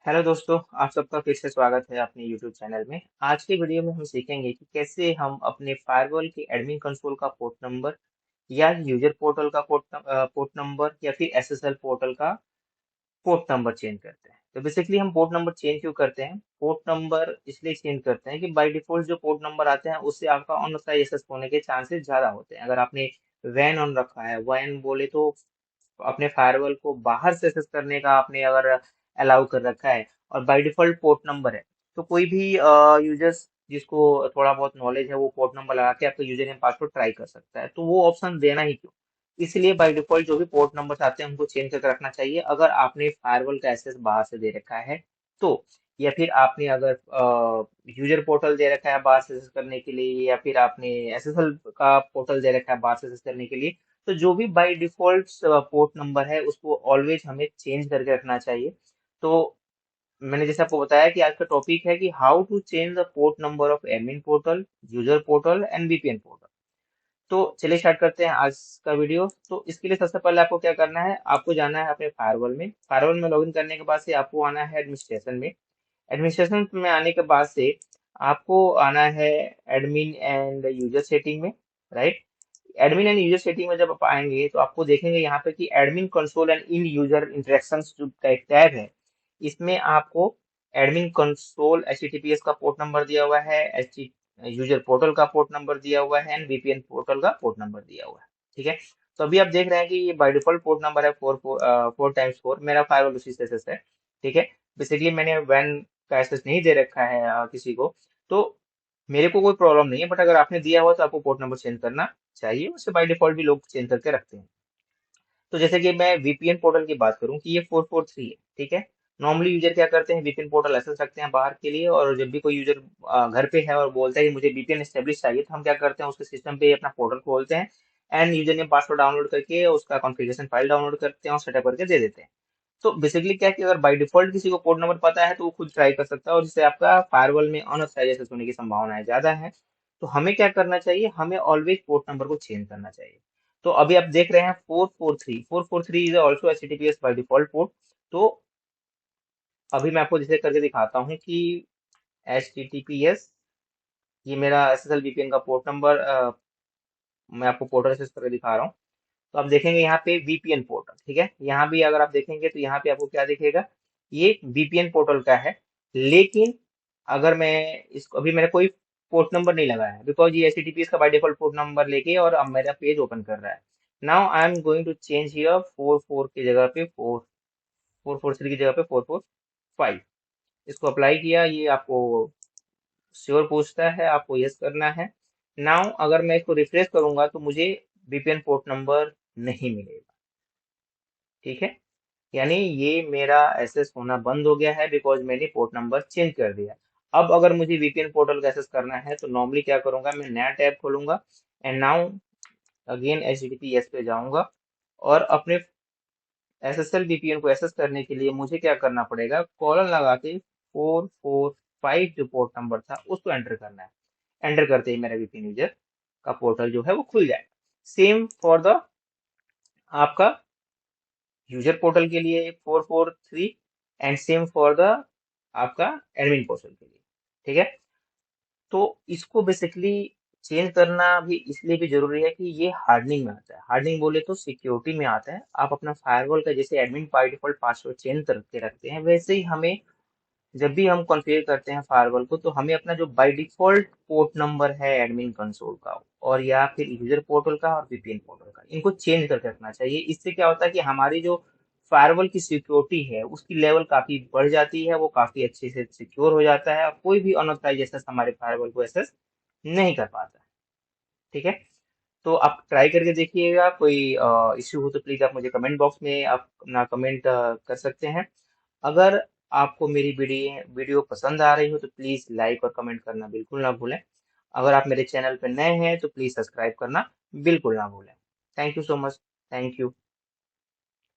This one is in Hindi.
हेलो दोस्तों, आप सबका फिर से स्वागत है अपने यूट्यूब चैनल में। आज के वीडियो में हम सीखेंगे कि कैसे हम अपने फायरवॉल के एडमिन कंसोल का पोर्ट नंबर या यूजर पोर्टल का पोर्ट नंबर या फिर एसएसएल पोर्टल का पोर्ट नंबर चेंज करते हैं। तो बेसिकली हम पोर्ट नंबर चेंज क्यों करते हैं? पोर्ट नंबर इसलिए चेंज करते हैं कि बाय डिफॉल्ट जो पोर्ट नंबर आते हैं उससे आपका अनऑथराइज एक्सेस होने के चांसेस ज्यादा होते हैं। अगर आपने वैन ऑन रखा है, वैन बोले तो अपने फायरवॉल को बाहर से एक्सेस करने का आपने अगर अलाउ कर रखा है और बाय डिफॉल्ट पोर्ट नंबर है, तो कोई भी यूजर्स जिसको थोड़ा बहुत नॉलेज है वो पोर्ट नंबर लगा के आपका यूजर नेम पासवर्ड ट्राई कर सकता है। तो वो ऑप्शन देना ही क्यों? इसलिए बाय डिफॉल्ट जो भी पोर्ट नंबर आते हैं उनको चेंज करके रखना चाहिए। अगर आपने फायरवॉल का एक्सेस बाहर से दे रखा है तो, या फिर आपने अगर यूजर पोर्टल दे रखा है बाहर से एक्सेस करने के लिए, या फिर आपने एसएसएल का पोर्टल दे रखा है बाहर से एक्सेस करने के लिए, तो जो भी बाय डिफॉल्ट पोर्ट नंबर है उसको ऑलवेज हमें चेंज करके रखना चाहिए। तो मैंने जैसे आपको बताया कि आज का टॉपिक है कि how to change the port number of admin portal, user portal and VPN portal. तो चलिए स्टार्ट करते हैं आज का वीडियो। तो इसके लिए सबसे पहले आपको क्या करना है, आपको जाना है अपने फायरवॉल में लॉगिन करने के बाद से आपको आना है एडमिनिस्ट्रेशन में। एडमिनिस्ट्रेशन में आने के बाद से आपको आना है एडमिन एंड यूजर सेटिंग में, right. Admin and user setting में जब आप आएंगे तो आपको देखेंगे यहाँ पे कि admin console and in user interactions जो का एक टैब है, इसमें आपको एडमिन कंसोल एचटीटीपीएस का पोर्ट नंबर दिया हुआ है, एच यूजर पोर्टल का पोर्ट नंबर दिया हुआ है एंड वीपीएन पोर्टल का पोर्ट नंबर दिया हुआ है। ठीक है। तो अभी आप देख रहे हैं कि ये बाय डिफॉल्ट पोर्ट नंबर है 4x4। मेरा फायरवॉल उसी से है। ठीक है। बेसिकली मैंने वैन का एक्सेस नहीं दे रखा है किसी को, तो मेरे को कोई प्रॉब्लम नहीं है। बट अगर आपने दिया हुआ तो आपको पोर्ट नंबर चेंज करना चाहिए। उससे बाय डिफॉल्ट भी लोग चेंज करके रखते हैं। तो जैसे कि मैं वीपीएन पोर्टल की बात करूं कि ये 443 है। ठीक है। नॉर्मली यूजर क्या करते हैं, वीपीएन पोर्टल एक्सेस रखते हैं बाहर के लिए, और जब भी कोई यूजर घर पे है और बोलता है कि मुझे वीपीएन एस्टेब्लिश चाहिए, तो हम क्या करते हैं उसके सिस्टम पे अपना पोर्टल खोलते हैं and user name password download करके उसका कॉन्फ़िगरेशन फाइल डाउनलोड करते हैं और सेटअप करके दे देते हैं। तो बेसिकली क्या है कि अगर बाय डिफॉल्ट किसी को कोड नंबर पता है तो वो खुद ट्राई कर सकता है, और जिससे आपका फायरवॉल में अनऑथराइज एक्सेस होने की संभावनाएं ज्यादा है। तो हमें क्या करना चाहिए, हमें ऑलवेज पोर्ट नंबर को चेंज करना चाहिए। तो अभी आप देख रहे हैं 443 is also HTTPS by default port. तो अभी मैं आपको जैसे करके दिखाता हूँ कि एचटीटीपीएस, ये मेरा एसएसएल वीपीएन का पोर्ट नंबर, मैं आपको पोर्टल एक्सेस करके दिखा रहा हूँ। तो आप देखेंगे यहाँ पे वीपीएन पोर्टल। ठीक है। यहाँ भी अगर आप देखेंगे तो यहाँ पे आपको क्या दिखेगा, ये वीपीएन पोर्टल का है। लेकिन अगर मैं इसको, अभी मैंने कोई पोर्ट नंबर नहीं लगाया है बिकॉज ये एचटीटीपीएस का बाय डिफॉल्ट पोर्ट नंबर लेके और अब मेरा पेज ओपन कर रहा है। Now I am going to change here 44 की जगह पे 443 की जगह पे 445। इसको अप्लाई किया, ये आपको श्योर पूछता है, आपको यस करना है। नाउ अगर मैं इसको रिफ्रेश करूंगा तो मुझे वीपीएन पोर्ट नंबर नहीं मिलेगा। ठीक है। यानी ये मेरा एक्सेस होना बंद हो गया है बिकॉज मैंने पोर्ट नंबर चेंज कर दिया। अब अगर मुझे वीपीएन पोर्टल का एक्सेस करना है तो नॉर्मली क्या करूंगा, मैं नया टैब खोलूंगा एंड नाउ अगेन एचटीटीपीएस पे जाऊंगा, और अपने एसएसएल वीपीएन को एक्सेस करने के लिए मुझे क्या करना पड़ेगा, कॉलन लगा के 445 जो पोर्ट नंबर था उसको एंटर करना है। एंटर करते ही मेरा वीपीएन यूजर का पोर्टल जो है वो खुल जाएगा। सेम फॉर द आपका यूजर पोर्टल के लिए 443, एंड सेम फॉर द आपका एडमिन पोर्टल के लिए। ठीक है। तो इसको बेसिकली चेंज करना भी इसलिए भी जरूरी है कि ये हार्डनिंग में आता है। हार्डनिंग बोले तो सिक्योरिटी में आता है। आप अपना फायरवॉल का जैसे admin by default password change करके रखते हैं, वैसे ही हमें जब भी हम कॉन्फ़िगर करते हैं फायरवॉल को, तो हमें अपना जो बाय डिफॉल्ट पोर्ट नंबर है एडमिन कंसोल का और या फिर यूजर पोर्टल का और वीपीएन पोर्टल का, इनको चेंज करके रखना चाहिए। इससे क्या होता है कि हमारी जो फायरवॉल की सिक्योरिटी है उसकी लेवल काफी बढ़ जाती है, वो काफी अच्छे से सिक्योर हो जाता है और कोई भी अनऑथराइज एक्सेस हमारे फायरवॉल को एक्सेस नहीं कर पाता है। ठीक है। तो आप ट्राई करके देखिएगा। कोई इश्यू हो तो प्लीज आप मुझे कमेंट बॉक्स में आप अपना कमेंट कर सकते हैं। अगर आपको मेरी वीडियो पसंद आ रही हो तो प्लीज लाइक और कमेंट करना बिल्कुल ना भूलें। अगर आप मेरे चैनल पर नए हैं तो प्लीज सब्सक्राइब करना बिल्कुल ना भूलें। Thank you so much. Thank you.